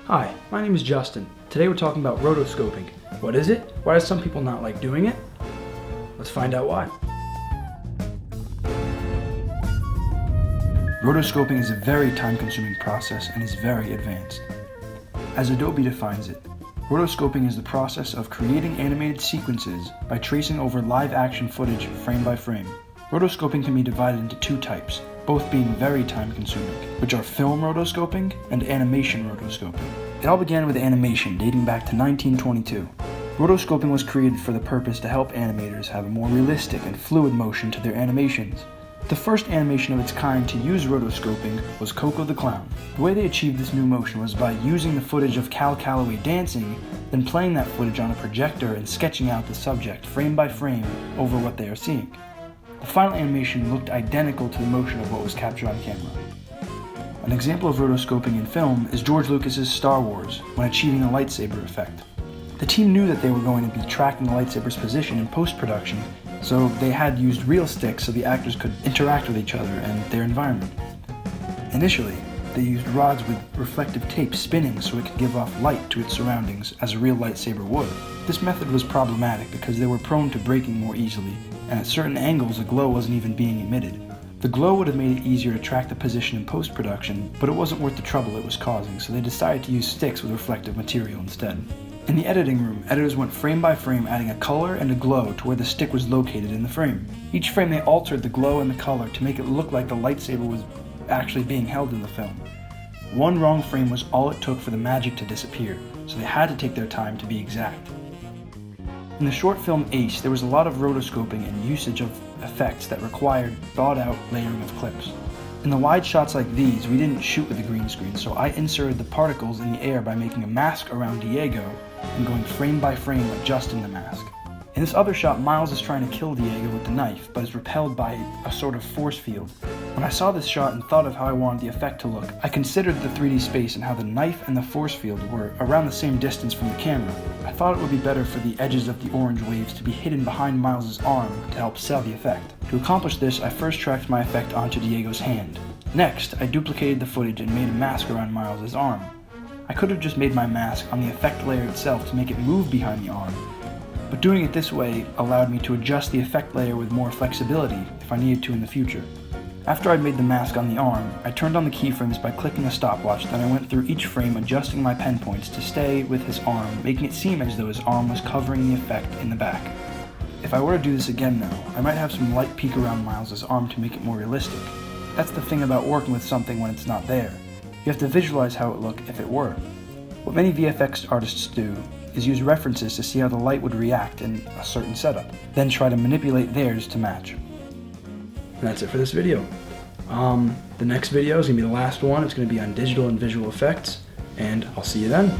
Hi, my name is Justin. Today we're talking about rotoscoping. What is it? Why do some people not like doing it? Let's find out why. Rotoscoping is a very time-consuming process and is very advanced. As Adobe defines it, rotoscoping is the process of creating animated sequences by tracing over live-action footage frame by frame. Rotoscoping can be divided into two types, both being very time-consuming, which are film rotoscoping and animation rotoscoping. It all began with animation dating back to 1922. Rotoscoping was created for the purpose to help animators have a more realistic and fluid motion to their animations. The first animation of its kind to use rotoscoping was Coco the Clown. The way they achieved this new motion was by using the footage of Cal Calloway dancing, then playing that footage on a projector and sketching out the subject frame by frame over what they are seeing. The final animation looked identical to the motion of what was captured on camera. An example of rotoscoping in film is George Lucas's Star Wars, when achieving the lightsaber effect. The team knew that they were going to be tracking the lightsaber's position in post-production, so they had used real sticks so the actors could interact with each other and their environment. Initially, they used rods with reflective tape spinning so it could give off light to its surroundings as a real lightsaber would. This method was problematic because they were prone to breaking more easily, and at certain angles the glow wasn't even being emitted. The glow would have made it easier to track the position in post-production, but it wasn't worth the trouble it was causing, so they decided to use sticks with reflective material instead. In the editing room, editors went frame by frame adding a color and a glow to where the stick was located in the frame. Each frame they altered the glow and the color to make it look like the lightsaber was actually being held in the film. One wrong frame was all it took for the magic to disappear, so they had to take their time to be exact. In the short film Ace, there was a lot of rotoscoping and usage of effects that required thought-out layering of clips. In the wide shots like these, we didn't shoot with a green screen, so I inserted the particles in the air by making a mask around Diego and going frame by frame adjusting the mask. In this other shot, Miles is trying to kill Diego with the knife, but is repelled by a sort of force field. When I saw this shot and thought of how I wanted the effect to look, I considered the 3D space and how the knife and the force field were around the same distance from the camera. I thought it would be better for the edges of the orange waves to be hidden behind Miles' arm to help sell the effect. To accomplish this, I first tracked my effect onto Diego's hand. Next, I duplicated the footage and made a mask around Miles' arm. I could have just made my mask on the effect layer itself to make it move behind the arm, but doing it this way allowed me to adjust the effect layer with more flexibility if I needed to in the future. After I'd made the mask on the arm, I turned on the keyframes by clicking a stopwatch, then I went through each frame adjusting my pen points to stay with his arm, making it seem as though his arm was covering the effect in the back. If I were to do this again though, I might have some light peek around Miles' arm to make it more realistic. That's the thing about working with something when it's not there. You have to visualize how it would look if it were. What many VFX artists do is use references to see how the light would react in a certain setup, then try to manipulate theirs to match. And that's it for this video. The next video is going to be the last one. It's going to be on digital and visual effects, and I'll see you then.